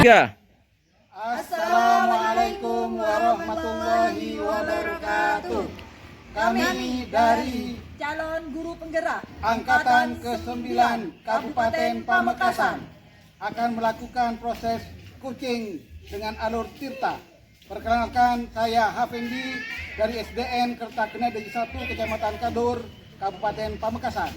Ya. Assalamualaikum warahmatullahi wabarakatuh. Kami dari calon guru penggerak Angkatan ke-9 Kabupaten Pamekasan akan melakukan proses coaching dengan alur tirta. Perkenalkan, saya Hafendi dari SDN Kertakena Degi 1 Kecamatan Kadur, Kabupaten Pamekasan.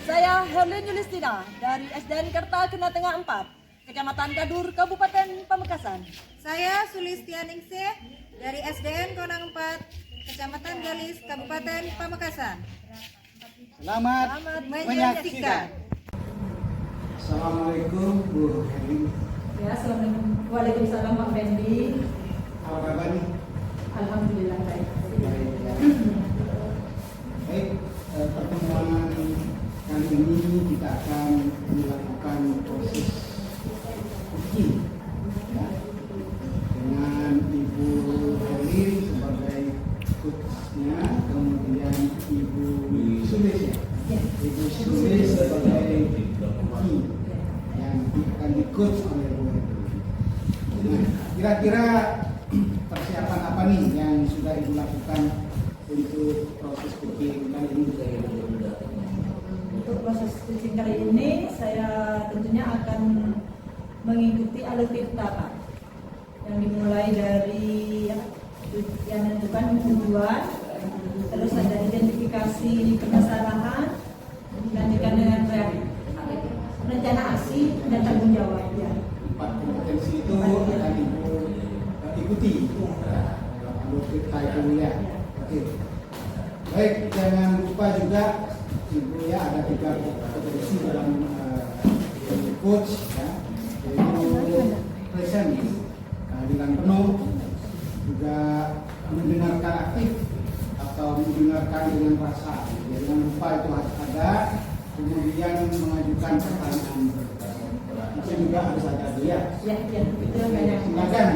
Saya Herlin Yulistina dari SDN Kertakena Tengah 4 Kecamatan Kadur, Kabupaten Pamekasan. Saya Sulistianingsih dari SDN Konang 4 Kecamatan Galis, Kabupaten Pamekasan. Selamat menyaksikan. Assalamualaikum Bu Heri. Ya, assalamualaikum. Waalaikumsalam Pak Fendi. Apa kabar nih? Alhamdulillah baik. Baik ya. Baik, pertemuan kali ini kita akan melakukan proses coaching ya, dengan Ibu Heri sebagai coachnya, kemudian Ibu Sulis ya. Ibu Sulis sebagai coach yang akan di-coach oleh Bu Heri. Nah, kira-kira persiapan apa nih yang sudah Ibu lakukan untuk proses coaching kali ini? Untuk proses coaching kali ini saya tentunya akan mengikuti alur tirta Pak, yang dimulai dari yang menentukan tujuan, terus ada identifikasi permasalahan, dilanjutkan dengan rencana aksi dan tanggung jawab ya. 4 kompetensi itu akan Ibu ikuti dalam alur tirta itu ya. Oke. Baik, jangan lupa juga Ibu ya, ada 3 kompetensi dalam coach ya, yaitu present, kehadiran penuh, juga mendengarkan aktif atau mendengarkan dengan rasa. Jangan lupa itu harus ada, kemudian mengajukan pertanyaan. Itu juga harus ada ya. Ya, itu banyak. Silakan,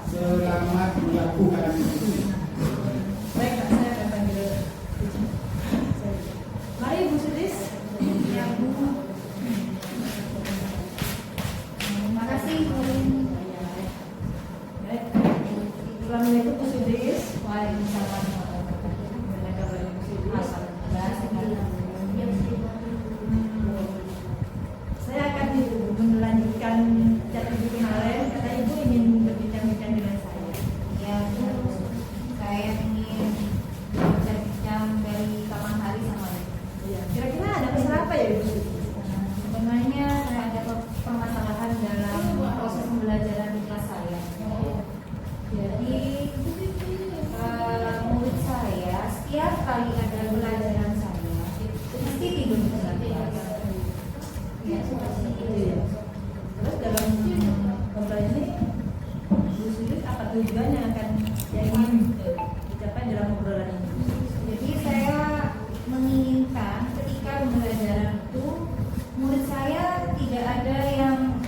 selamat melakukan itu. Baik, Kak, saya akan panggil. Mari Bu Sulis. Ya, Bu. Terima kasih. Baik. Assalamualaikum Bu Sulis. Waalaikumsalam. Saya akan melanjutkan chat Ibu kemarin karena Ibu ingin berbincang-bincang dengan saya. Ya, Bu. Saya ingin berbincang dari kapan hari sama Ibu. Iya. Kira-kira ada masalah apa ya Ibu? Sebenarnya saya ada permasalahan dalam proses pembelajaran di kelas saya. Jadi murid saya setiap kali ada pelajaran saya mesti tidur di kelas. Iya, seperti itu ya. Terus dalam ngobrol ini Bu Sulis apa tujuan yang akan yang ingin dicapai dalam obrolan ini? Jadi saya menginginkan ketika pembelajaran itu murid saya tidak ada yang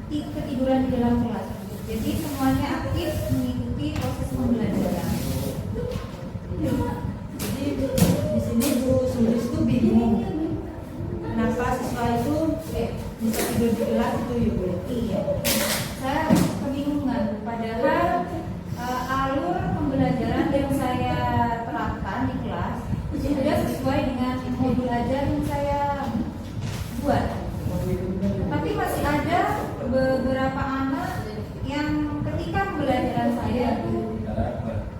ketiduran di dalam kelas. Jadi semuanya aktif mengikuti proses pembelajaran. Jadi di sini Bu Sulis itu bingung kenapa siswa itu bisa tidur di kelas itu ya Bu? Iya, saya kebingungan. Padahal alur pembelajaran yang saya terapkan di kelas sudah sesuai dengan modul ajar yang saya buat. Tapi masih ada beberapa anak yang ketika pembelajaran saya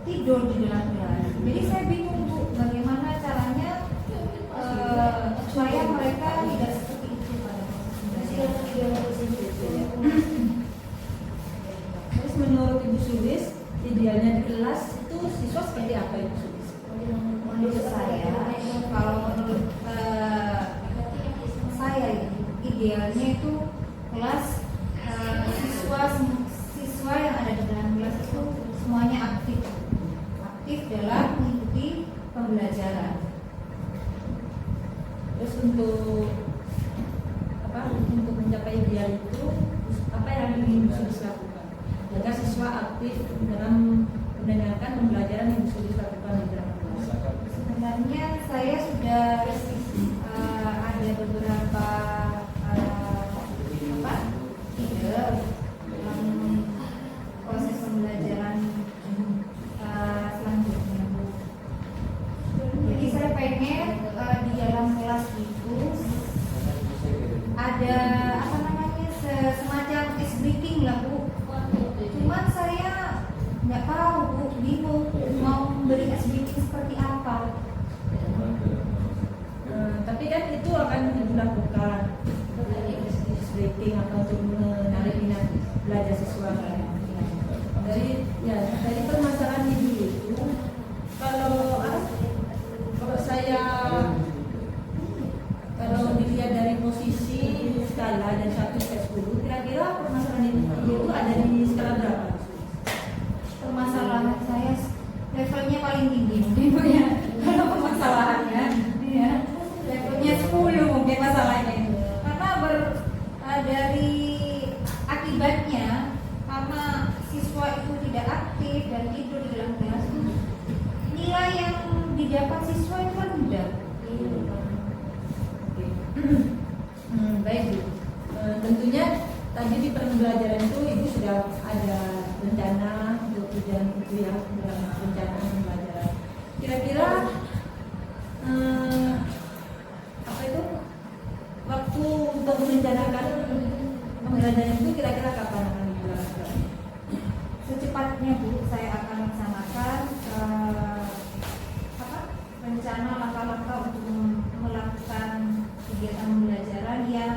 tidur di dalam kelas. Jadi saya bingung Bu, bagaimana caranya supaya mereka tidak seperti itu pada Terus menurut Ibu Sulis idealnya di kelas itu siswa seperti apa Ibu Sulis? menurut saya, kalau menurut saya idealnya itu kelas siswa yang ada di dalam kelas itu semuanya aktif dalam mengikuti pembelajaran. Terus untuk mencapai ideal itu apa yang ingin Ibu Sulis lakukan agar siswa aktif dalam mendengarkan pembelajaran yang Ibu Sulis lakukan di dalam kelas? Sebenarnya saya sudah ada beberapa ide itu kira-kira permasalahan itu ada di skala berapa? Permasalahan saya levelnya paling tinggi mungkin Bu ya. Kalau permasalahannya ya levelnya 10 mungkin masalahnya itu. Karena dari akibatnya karena siswa itu tidak aktif dan tidur di dalam kelas, nilai yang didapat siswa itu kan rendah. Baik Bu. Tentunya tadi di pembelajaran itu Ibu sudah ada rencana untuk tujuan itu ya dalam rencana pembelajaran. Kira-kira apa itu waktu untuk merencanakan pembelajaran itu kira-kira kapan akan dilakukan? Secepatnya Bu, saya akan laksanakan rencana langkah-langkah untuk melakukan kegiatan pembelajaran yang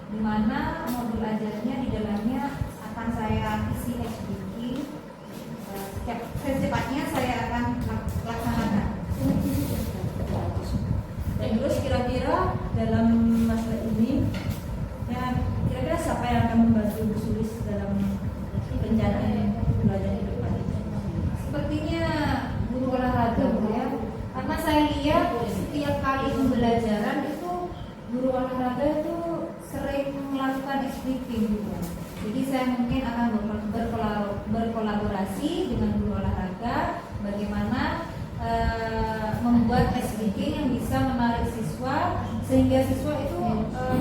dimana modul ajarnya di dalamnya akan saya isi HBK. Secepatnya saya akan laksanakan. Dan terus kira-kira dalam masalah ini ya kira-kira siapa yang akan membantu Bu Sulis dalam perencanaan pembelajaran ke depan? Sepertinya guru olahraga Bu ya. Karena saya lihat setiap kali pembelajaran itu guru olahraga itu sering melakukan speaking gitu. Jadi saya mungkin akan berkolaborasi dengan guru olahraga bagaimana membuat speaking yang bisa menarik siswa sehingga siswa itu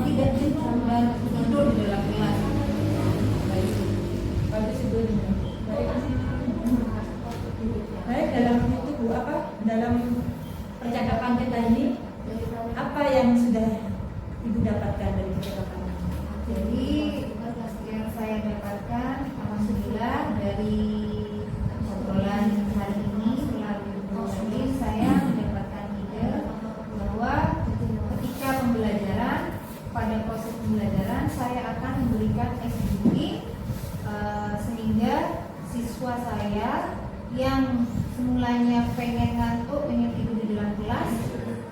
tidak jenuh dan tidur di dalam kelas. Bagus itu. Baik dalam itu Bu dalam percakapan kita ini apa yang sudah Ibu dapatkan dari percakapan ini? Jadi yang saya dapatkan alhamdulillah dari obrolan hari ini melalui Bu Sulis saya mendapatkan ide bahwa ketika pembelajaran pada proses pembelajaran saya akan memberikan SBK sehingga siswa saya yang semulanya pengen ngantuk, pengen tidur di dalam kelas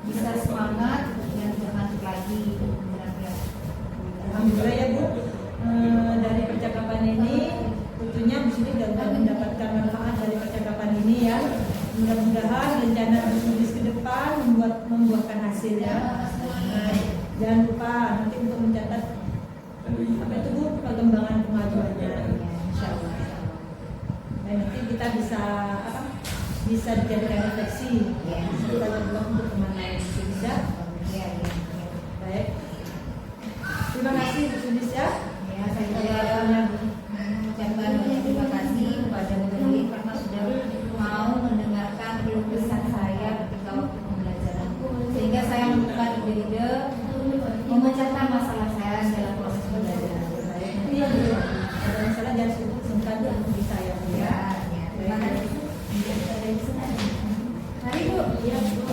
bisa semangat dan ngantuk lagi di dalam kelas. Alhamdulillah ya Bu. Dari percakapan ini tentunya Bu Sulis dapat mendapatkan manfaat dari percakapan ini ya. Mudah-mudahan rencana Bu Sulis ke depan membuahkan hasil ya. Jangan lupa nanti untuk mencatat apa itu Bu perkembangan kemajuannya insyaallah. Dan nanti kita bisa dijadikan refleksi kita berjuang untuk kemana bisa Ya. baik. Terima kasih Bu Sulis ya. Ya, saya juga mengucapkan banyak terima kasih kepada Bu Sulis karena sudah mau mendengarkan keluh kesah saya ketika waktu pembelajaran sehingga saya menemukan ide-ide memecahkan masalah saya dalam proses pembelajaran. Iya Bu. Ada masalah jangan sungkan untuk bisa ya Bu ya. Terima kasih. Mari Bu. Iya Bu.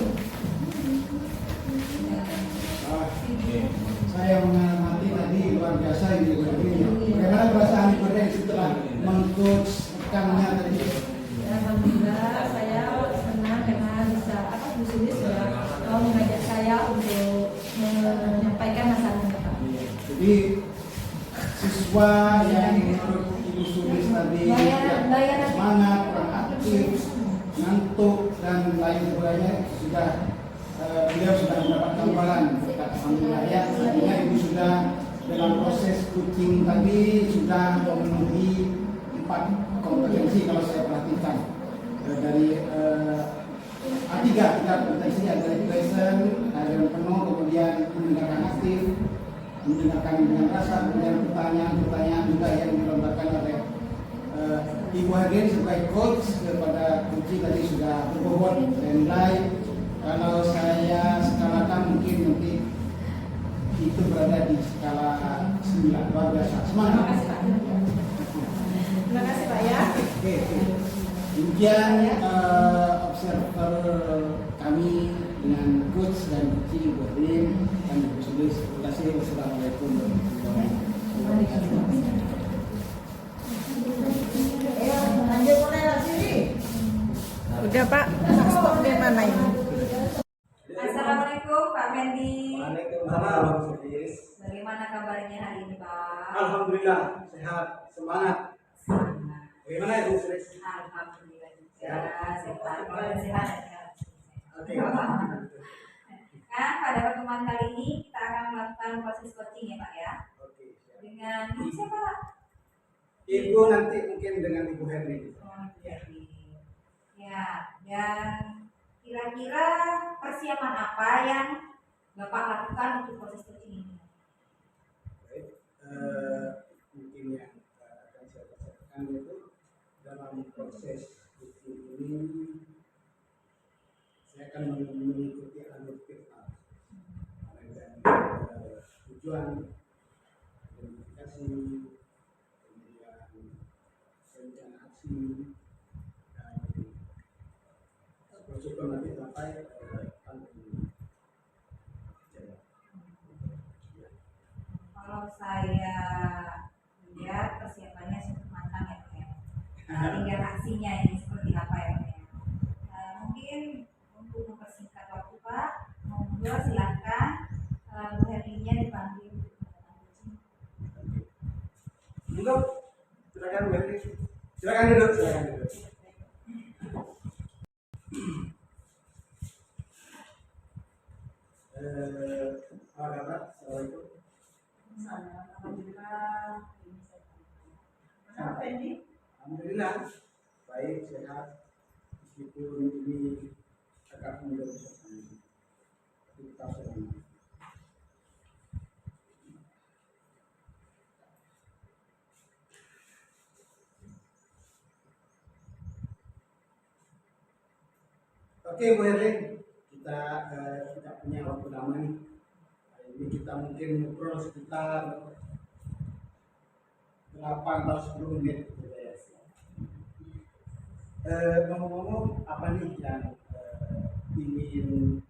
Saya mengamati tadi luar biasa ini bagaimana perasaan Ibu setelah mengcoach rekannya tadi? Alhamdulillah saya senang karena bisa Bu Sulis sudah mau mengajak saya untuk menyampaikan masalah Bapak. Jadi siswa yang menurut Ibu Sulis tadi semangat, kurang aktif, ngantuk dan lain sebagainya sudah beliau sudah mendapat gambaran. Alhamdulillah ya, artinya Ibu sudah dalam proses coaching tadi sudah memenuhi 4 kompetensi kalau saya perhatikan dari A3 kompetensi dari present, dari penuh, kemudian mendengarkan aktif, mendengarkan dengan rasa, kemudian pertanyaan juga yang dilontarkan oleh Ibu Hagen sebagai coach kepada coaching tadi sudah berbobot dan nilai. Kalau saya skalakan mungkin nanti itu berada di skala 9, luar biasa. Semangat. Terima kasih Pak. Terima kasih Pak ya. Oke. Demikian observer kami dengan coach dan coaching Ibu Hagen dan Ibu Sulis. Terima kasih. Wassalamualaikum warahmatullahi wabarakatuh. Udah Pak, stop di mana ini? Assalamualaikum Pak Mendi. Waalaikumsalam. Bagaimana kabarnya hari ini Pak? Alhamdulillah sehat, semangat. Bagaimana Ibu Sri? Alhamdulillah juga sehat. Oke. Nah, pada pertemuan kali ini kita akan melakukan proses coaching ya Pak ya. Oke. Siap. Dengan siapa Pak? Ibu nanti mungkin dengan Ibu Herni. Ya, dan kira-kira persiapan apa yang Bapak lakukan untuk proses coaching ini? Baik. Mungkin yang akan saya bacakan itu dalam proses coaching ini saya akan mengikuti alur kita dan tujuan identifikasi, kemudian rencana aksi dan proses nanti sampai Kalau saya lihat persiapannya cukup matang ya Pak ya. Tinggal aksinya ini seperti apa ya Pak ya. Mungkin untuk mempersingkat waktu Pak, monggo silakan Bu Herlinya dipanggil. Monggo, silakan Bu Herni. Silakan duduk, silakan duduk. Assalamualaikum. Alhamdulillah baik, sehat, meskipun ini agak mudah tapi tetap semangat. Oke Bu Herlin, kita tidak punya waktu lama nih. Hari ini kita mungkin ngobrol sekitar 8 atau 10 menit. Ngomong-ngomong apa nih yang ingin,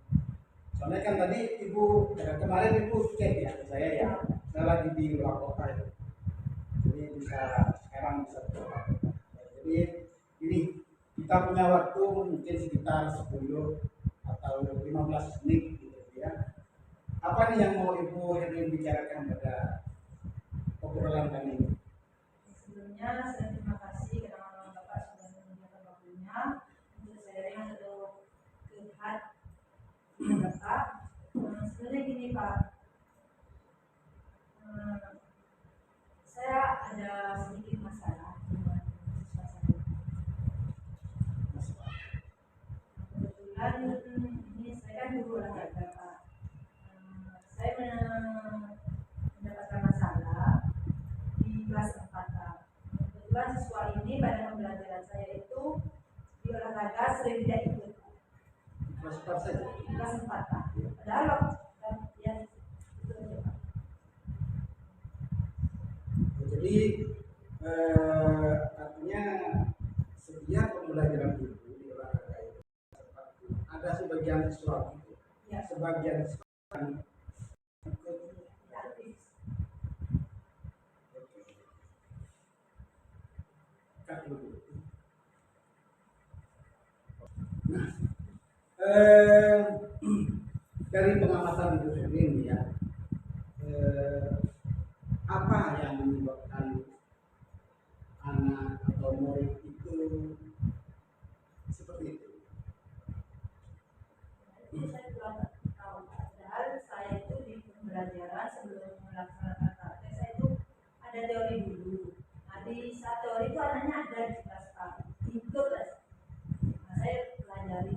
soalnya kan tadi Ibu kemarin Ibu cek ya ke saya ya, saya lagi di luar kota itu, jadi sekarang bisa keluar. Jadi ini kita punya waktu mungkin sekitar 10 atau 15 menit gitu ya. Apa nih yang mau Ibu Herlin bicarakan pada obrolan kali ini? Sebelumnya saya terima kasih karena Bapak sudah menyediakan waktunya untuk sharing atau curhat dengan Bapak. Sebenarnya gini Pak, saya ada sedikit masalah dengan siswa saya. Kebetulan ini saya kan guru olahraga Pak. Saya mendapatkan masalah di kelas 4 Pak. Kebetulan siswa ini pada pembelajaran saya itu di olahraga sering tidak ikut. Kelas 4 saja. Kelas 4 Pak. Padahal ya itu aja Pak. Jadi artinya setiap pembelajaran itu di olahraga itu ada sebagian siswa gitu, Ya. sebagian siswa kan ikut. Aktif. Cut dulu. Nah, dari pengamatan Ibu Herlin ya, apa yang menyebabkan anak atau murid itu seperti itu? Itu saya kurang tahu Pak. Padahal saya itu di pembelajaran sebelum melaksanakan praktek saya itu ada teori dulu. Nah di saat teori itu anaknya ada di kelas Pak, ikut les. Nah saya pelajari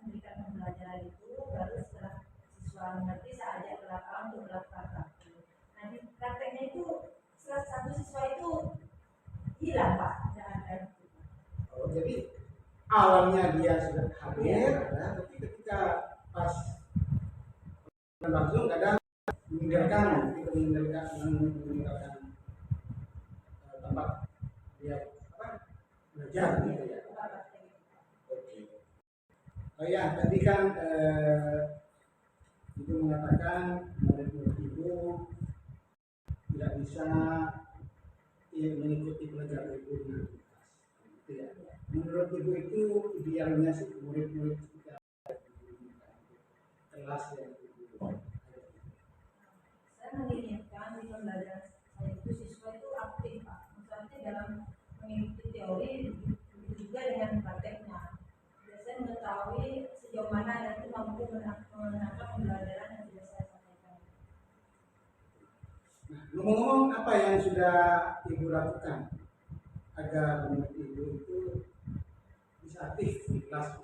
memberikan pembelajaran itu, baru setelah siswa mengerti saya ajak ke lapangan untuk melakukan praktek. Nah di prakteknya itu salah satu siswa itu hilang Pak, tidak ada. Oh, jadi awalnya dia sudah hadir, tapi ketika pas langsung kadang meninggalkan tempat dia belajar gitu ya. Oke. Oh ya, tadi kan Ibu mengatakan murid-murid Ibu tidak bisa mengikuti pelajaran Ibu dengan tuntas. Gitu ya. Menurut Ibu itu idealnya sih murid-murid kita kelas yang Ibu. Saya menginginkan di pembelajaran saya itu siswa dalam mengikuti teori, begitu juga dengan prakteknya. Biasanya mengetahui sejauh mana anak itu mampu menangkap pembelajaran yang sudah saya sampaikan. Nah, ngomong-ngomong, apa yang sudah Ibu lakukan agar menurut Ibu itu bisa aktif di kelas?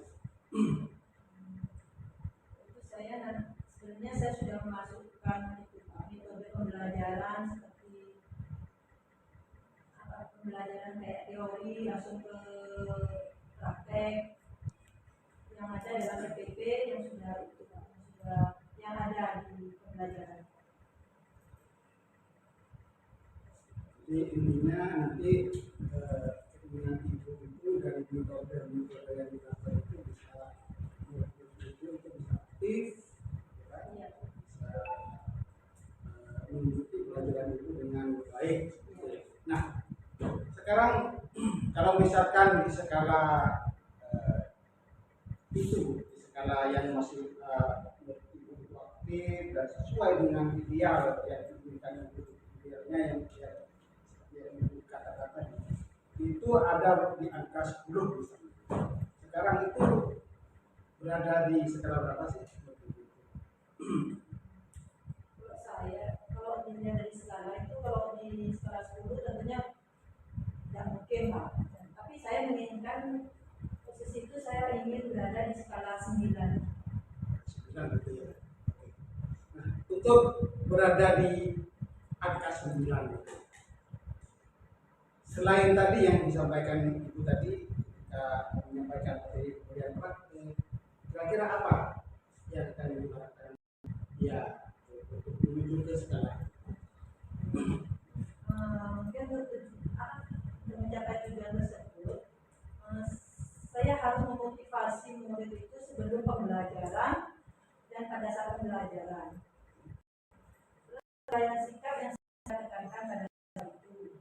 Itu sebenarnya saya sudah memasukkan metode pembelajaran seperti pembelajaran kayak teori langsung ke praktek yang ada dalam PPP yang yang ada di pembelajaran. Jadi intinya nanti keinginan Ibu itu dari metode yang dilakukan itu bisa aktif, ya, Iya. bisa mengikuti pelajaran itu dengan baik. Nah, sekarang kalau misalkan di skala itu, di skala yang masih Ibu aktif dan sesuai dengan ideal yang diinginkan idealnya yang Ibu katakan tadi, itu ada di angka 10 misalnya. Sekarang itu berada di skala berapa sih? Kalau dilihat dari skala itu, kalau di skala 10 tentunya tidak mungkin Pak. Tapi saya menginginkan posisi itu saya ingin berada di skala 9. 9 gitu ya. Nah, untuk berada di angka 9 itu, selain tadi yang disampaikan Ibu tadi, menyampaikan materi kemudian praktik, kira-kira apa yang akan Ibu lakukan ya untuk menuju ke skala? Mungkin untuk mencapai tujuan tersebut, saya harus memotivasi murid itu sebelum pembelajaran dan pada saat pembelajaran. Terus sikap yang saya tekankan pada saat itu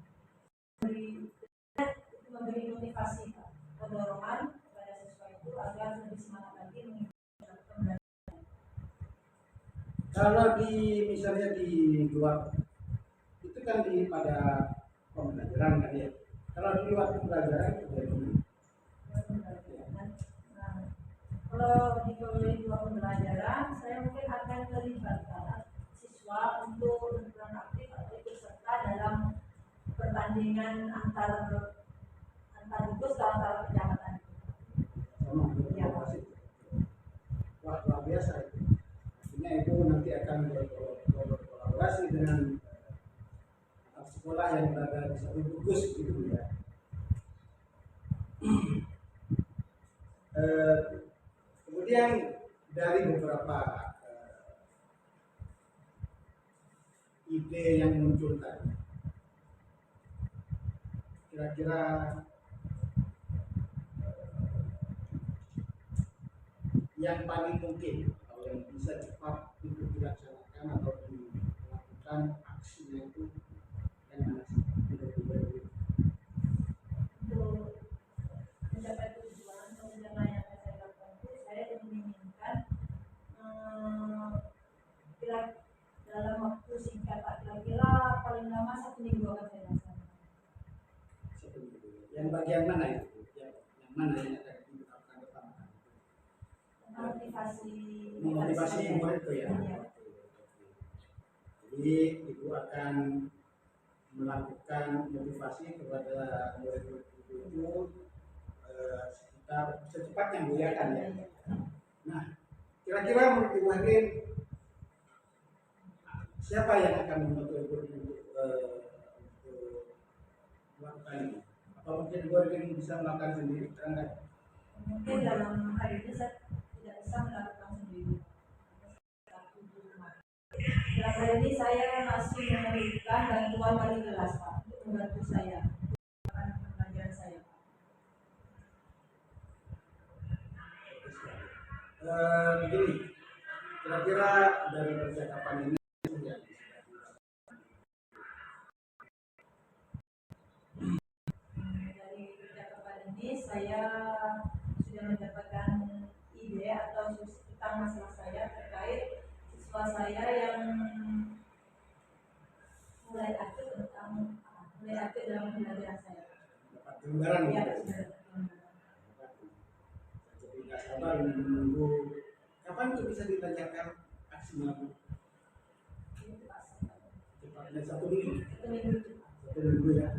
memberi motivasi, dorongan kepada siswa itu agar lebih semangat lagi mengikuti pembelajaran. Kalau misalnya di luar itu kan pada pembelajaran kan ya. Kalau di luar pembelajaran itu bagaimana? Kalau di luar pembelajaran, saya mungkin akan melibatkan siswa untuk berperan aktif atau ikut serta dalam pertandingan antar gugus atau antar kecamatan. Ya. Wah, luar biasa itu. Artinya Ibu nanti akan berkolaborasi dengan sekolah yang berada di satu gugus gitu ya. Kemudian dari beberapa ide yang muncul tadi, kira-kira yang paling mungkin atau yang bisa cepat untuk dilaksanakan atau dilakukan aksinya itu yang mana sih? Untuk mencapai tujuan pembelajaran yang saya lakukan itu, saya menginginkan dalam waktu singkat, kira-kira paling lama 1 minggu akan saya laksanakan. Yang bagian mana itu? Yang mana yang akan dilakukan pertama? Memotivasi murid itu ya. Iya. Jadi Ibu akan melakukan motivasi kepada murid-murid itu sekitar secepatnya Bu ya kan ya. Nah, kira-kira menurut Ibu Hagin siapa yang akan membantu Ibu untuk melakukan ini? Apa mungkin Ibu Hagin bisa melakukan sendiri? Karena Mungkin dalam hari ini saya tidak bisa melakukan sendiri. Dalam hari ini saya masih memerlukan bantuan wali kelas Pak untuk membantu saya dalam pelajaran saya. begini, kira-kira dari percakapan ini Dari percakapan ini saya sudah mendapatkan ide atau tentang masalah saya terkait siswa saya yang mulai aktif dalam pembelajaran saya. Pelanggaran Ya, ya. Jadi nggak sabar menunggu kapan itu bisa dilancarkan aksi mogok. Cepatnya 1 minggu. 1 minggu ya.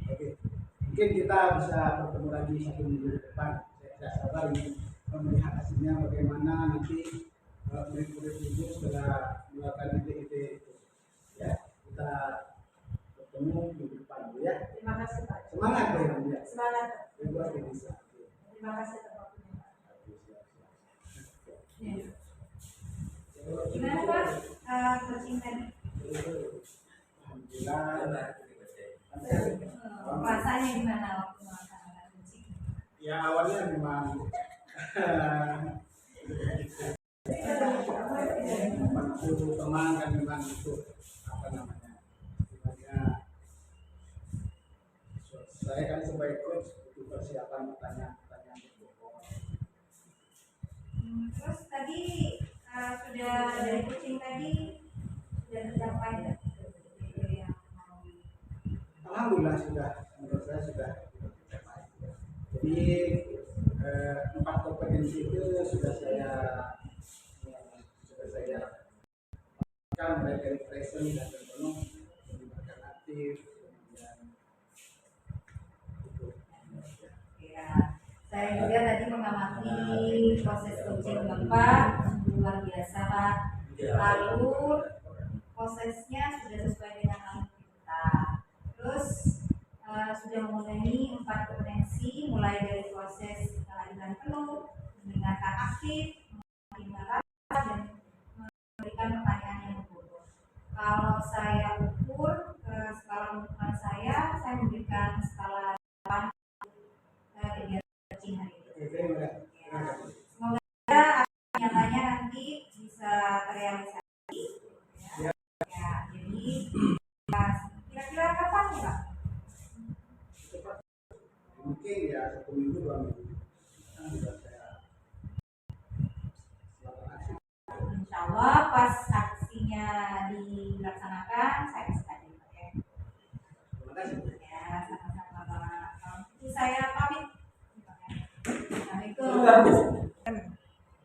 Oke. Mungkin kita bisa bertemu lagi 1 minggu depan. Saya tidak sabar ingin melihat hasilnya bagaimana nanti murid-murid ibu setelah melakukan ide-ide itu. Ya, kita bertemu minggu depan ya. Terima kasih Pak. Semangat ya, Bu, ya. Semangat. Ibu pasti bisa. Terima kasih atas waktunya Pak. Gimana Pak? Coaching tadi? Alhamdulillah. Rasanya gimana waktu melaksanakan coaching? Ya awalnya memang waktu teman kan memang itu apa namanya sebenarnya saya kan sebagai coach butuh persiapan pertanyaan berbobot. Terus tadi sudah dari coaching tadi sudah tercapai nggak? Yang mau Alhamdulillah sudah, menurut saya sudah tercapai. Jadi 4 kompetensi itu sudah saya lakukan, mulai dari present dan penuh, melibatkan aktif, kemudian itu. Ya, saya juga tadi mengamati proses coaching Bapak, luar biasa Pak. Lalu prosesnya sudah sesuai dengan alur kita. Terus sudah memenuhi 4 kompetensi, mulai dari proses keadilan penuh, mendengarkan aktif, mendengarkan dan memberikan pertanyaan yang berbobot. Kalau saya ukur skala ukuran saya memberikan skala 8 kegiatan coaching hari ini. Oke, terima kasih. Semoga nyatanya nanti bisa terrealisasi. Ya, jadi kira-kira kapan nih Pak? Mungkin ya 1 minggu 2 minggu. Kan sudah saya lakukan aksi. Insya Allah pas aksinya dilaksanakan saya bisa hadir Pak ya. Terima kasih. Ya, sama-sama Pak. Kalau gitu saya pamit. Assalamualaikum.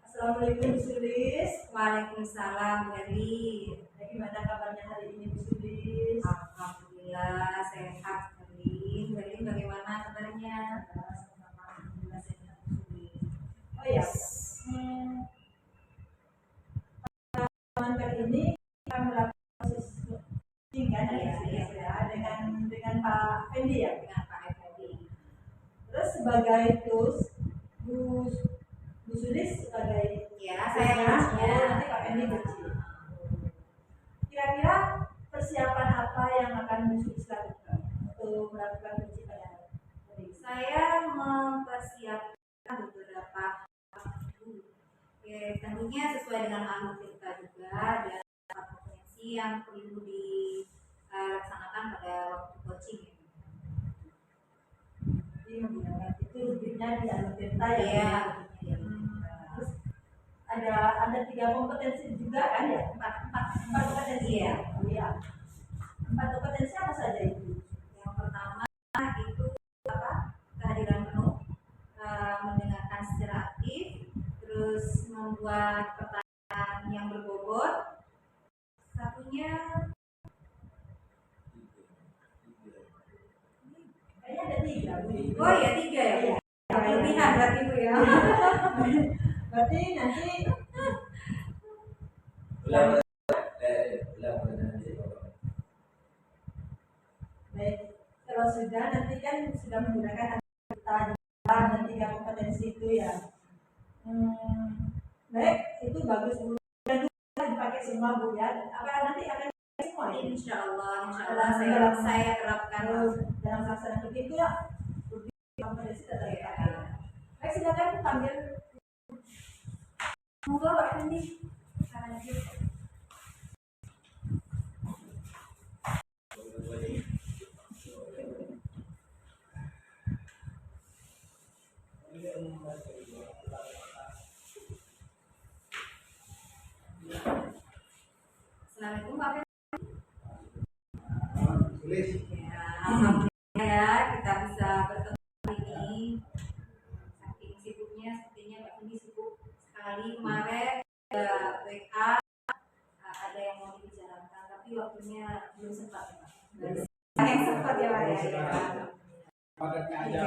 Assalamualaikum Bu Sulis. Waalaikumsalam dari Bagaimana kabarnya hari ini Bu Sulis? Alhamdulillah sehat Berlin. Berlin bagaimana kabarnya? Alhamdulillah sehat Berlin. Oh ya, teman kali ini kita melakukan proses coaching kan dengan Pak Fendi ya. Dengan Pak Effendi. Terus sebagai tools Bu Sulis sebagai Ya, saya coachnya, coachnya. nanti Pak Fendi coaching. Kira-kira persiapan apa yang akan Bu Sulis lakukan untuk melakukan coaching pada hari ini? Saya mempersiapkan beberapa tentunya sesuai dengan alur kita juga dan kompetensi yang perlu dilaksanakan pada waktu coaching. Jadi menggunakan itu rutinnya di alur tirta ya. Iya. Terus ada 3 kompetensi juga kan ya? 4 kompetensi ya. Iya. 4 kompetensi apa saja itu? Yang pertama itu kehadiran penuh, mendengarkan secara aktif, terus membuat pertanyaan yang berbobot. Satunya Kayaknya ada 3 Bu. oh ya 3 ya. Iya. Kelebihan berarti Bu ya. Berarti nanti baik, kalau sudah nanti kan sudah menggunakan kita dan 3 kompetensi itu ya. Baik, itu bagus Bu. Dan dipakai semua Bu ya. Apa nanti akan dipakai semua ya? Insya Allah saya terapkan. Dalam pelaksanaan begitu ya. Kompetensi tetap dipakai. Baik, silakan panggil. Monggo Pak Fendi. Lanjut. Assalamualaikum Pak Fendi. Tulis. Ya, alhamdulillah ya kita kita bisa bertemu hari ini. Saking sibuknya, sepertinya Mbak Cindy sibuk sekali kemarin. Ada WA, ada yang mau dibicarakan, tapi waktunya belum sempat ya Pak. Yang sempat ya Pak ya. Padatnya aja.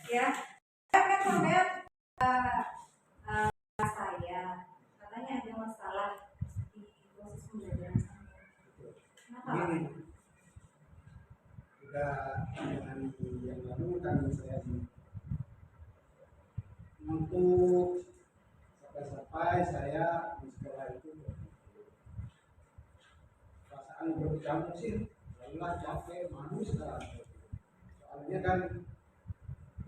Ya, kan sampean saya katanya ada masalah di proses pembelajaran saya. Kenapa Pak? Ini sudah hari yang lalu kan saya untuk sampai saya di sekolah itu perasaan bercampur sih, lelah, capek, malu sekali. Soalnya kan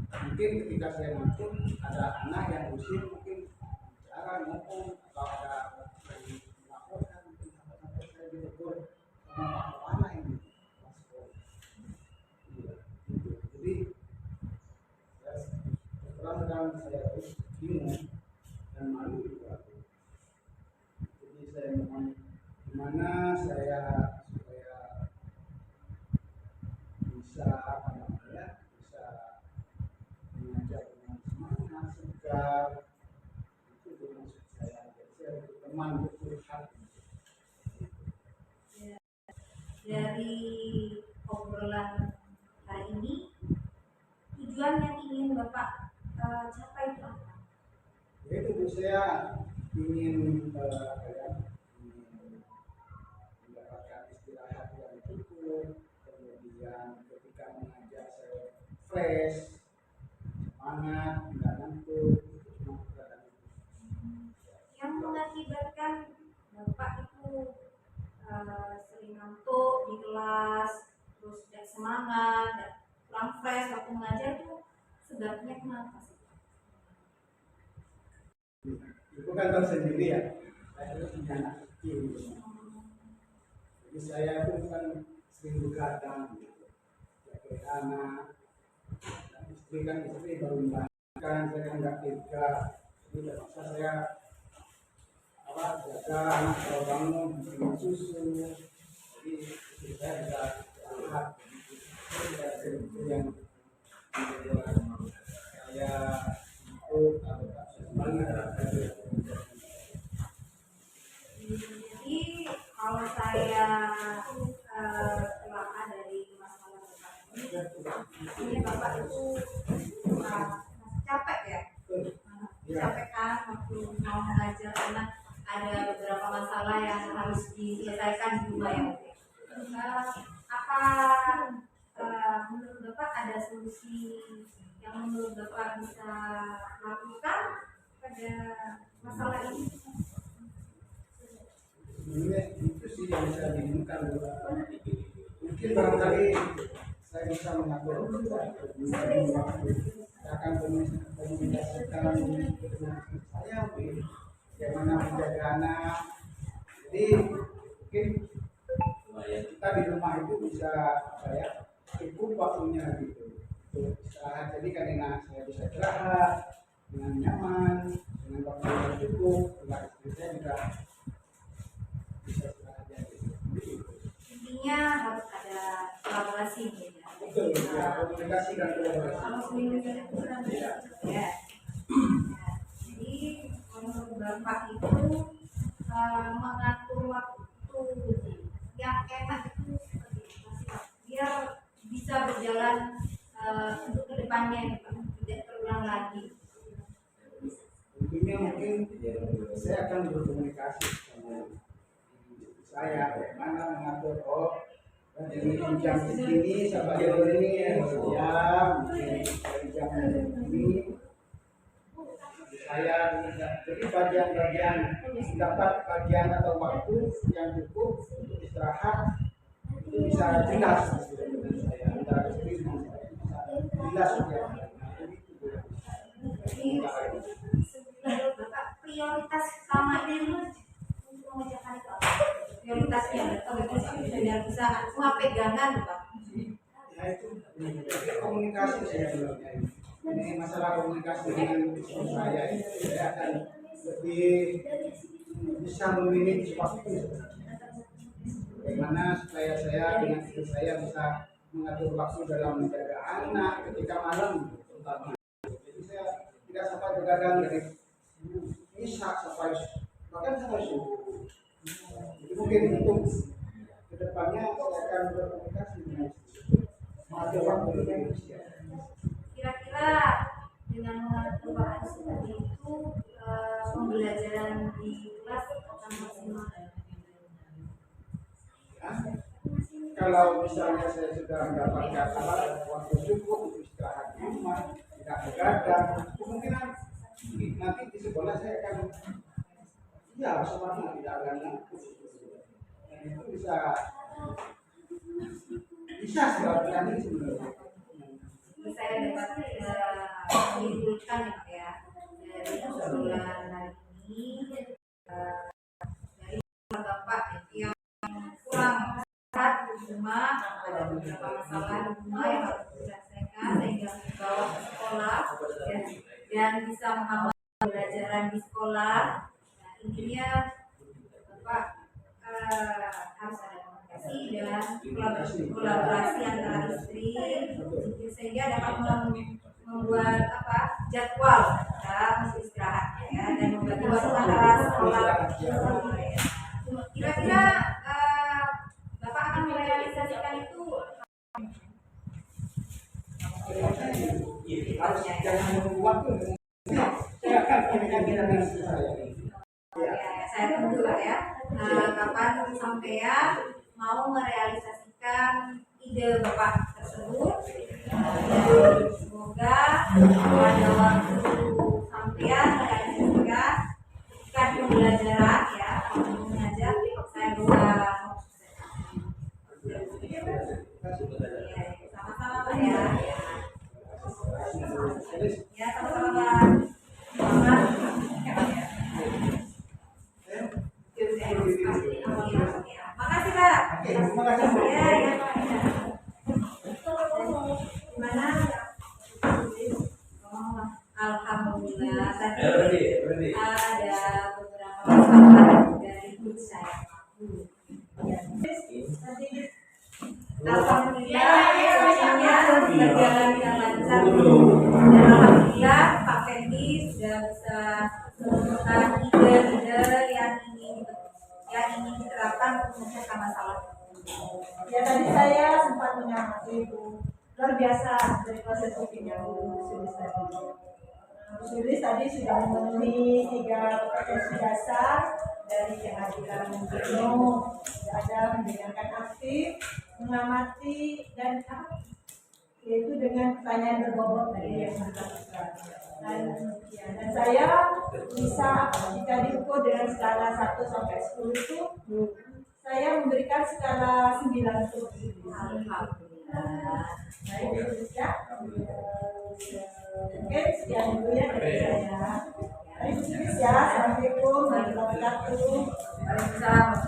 mungkin ketika saya masuk ada anak yang usia mungkin bicara ngomong atau ada yang melaporkan mungkin sampai saya ditegur sama Pak Kepala ini. Iya, gitu. Jadi terus terang saya terus bingung dan malu juga. Jadi saya mohon gimana saya supaya bisa apa namanya bisa mengajar dengan semangat segar, itu maksud saya. Jadi saya teman bercurhat. Dari obrolan hari ini, tujuan yang ingin Bapak capai itu apa? Itu saya ingin ingin mendapatkan istirahat yang cukup, kemudian ketika mengajar saya fresh, semangat, tidak ngantuk, itu cuma keadaan itu. Yang mengakibatkan Bapak itu sering ngantuk di kelas, terus tidak semangat, dan kurang fresh waktu mengajar itu sebabnya kenapa sih? Itu kan tersendiri ya, saya itu punya anak kecil gitu. Jadi saya itu kan sering begadang gitu, jaga anak, dan istri baru melahirkan, saya kan nggak tega, jadi tidak bisa saya jaga anak kalau bangun bikin susu, jadi istri saya bisa istirahat. Itu yang membuat saya untuk atau semangat. Jadi kalau saya telah dari masalah Bapak ini Bapak itu masih capek ya? Capek kan waktu mau mengajar karena ada beberapa masalah yang harus diselesaikan di rumah ya. Apa menurut Bapak ada solusi yang menurut Bapak bisa lakukan pada masalah ini? Sebenarnya itu sih yang saya bingung mungkin barangkali saya bisa mengatur waktu, saya akan komunikasikan dengan saya bagaimana menjaga anak. Jadi mungkin kita di rumah itu bisa cukup waktunya gitu untuk istirahat. Jadi karena saya bisa istirahat dengan nyaman, dengan waktu yang cukup, istri saya juga bisa istirahat gitu. Intinya harus ada kolaborasi gitu ya. Betul, ya, komunikasi dan kolaborasi. Kalau komunikasi ya. Jadi menurut Bapak itu mengatur waktu yang enak itu seperti apa sih Pak? Biar bisa berjalan untuk kedepannya Pak, tidak terulang lagi. Tentunya mungkin saya akan berkomunikasi sama saya bagaimana mengatur dari jam segini sampai jam ini jam ini saya jadi bagian-bagian dapat bagian atau waktu yang cukup untuk istirahat itu bisa jelas dengan saya antara istri dan saya bisa jelas ya. Menurut Bapak prioritas utama ini untuk mengerjakan itu apa? Prioritasnya biar bisa semua pegangan Pak. Ya itu komunikasi saya bilangnya ini masalah komunikasi dengan istri saya ini saya akan lebih bisa memilih waktu bagaimana supaya saya dengan istri saya bisa mengatur waktu dalam menjaga anak ketika malam terutama. Jadi saya tidak sampai begadang dari Isya sampai bahkan sampai subuh. Jadi mungkin untuk kedepannya saya akan berkomunikasi dengan mengatur waktu di Indonesia. Kira-kira dengan mengatur waktu seperti itu, pembelajaran di kelas akan maksimal. Ya, kalau misalnya saya sudah mendapatkan waktu cukup untuk istirahat di rumah, tidak begadang, kemungkinan nanti di sekolah saya akan semuanya tidak akan ngantuk. Dan itu bisa dilakukan ini sebenarnya. Saya dapat menyimpulkan ya dari obrolan hari ini, dari Bapak yang kurang sehat di rumah, ada beberapa masalah di rumah yang harus diselesaikan sehingga dibawa ke sekolah dan bisa menambah pembelajaran di sekolah. Nah, intinya Bapak harus ada komunikasi dan kolaborasi antara istri sehingga dapat membuat jadwal mesti istirahat ya, dan membagi waktu antara sekolah. Kira-kira Bapak akan merealisasikan itu? Jangan menunggu waktu. Saya akan komunikasi dengan istri saya. Saya tunggu Pak ya. Kapan sampean mau merealisasikan ide Bapak tersebut? Dan semoga pada waktu sampean merealisasikan ketika pembelajaran ya, mengajar saya bisa sama-sama Pak ya. Ya sama-sama Pak. Selamat. Makasih Pak. Terima kasih. Ya. Gimana? Alhamdulillah tadi ada beberapa masalah dari grup saya. Alhamdulillah semuanya berjalan dengan lancar dan alhamdulillah Pak Fendi sudah bisa menemukan ide-ide yang ingin diterapkan untuk memecahkan masalah. Ya tadi saya sempat mengamati Bu, luar biasa dari proses coachingnya Bu Sulis tadi. Bu Sulis tadi sudah memenuhi 3 potensi dasar dari kehadiran jenuh, ada mendengarkan aktif, mengamati dan yaitu dengan pertanyaan berbobot tadi yang dilakukan. Dan saya bisa jika diukur dengan skala 1 sampai 10 itu saya memberikan skala 9 untuk Alhamdulillah. baik Indonesia. Oke, sekian dulu ya dari saya. Baik, ya. Assalamualaikum warahmatullahi wabarakatuh. Waalaikumsalam.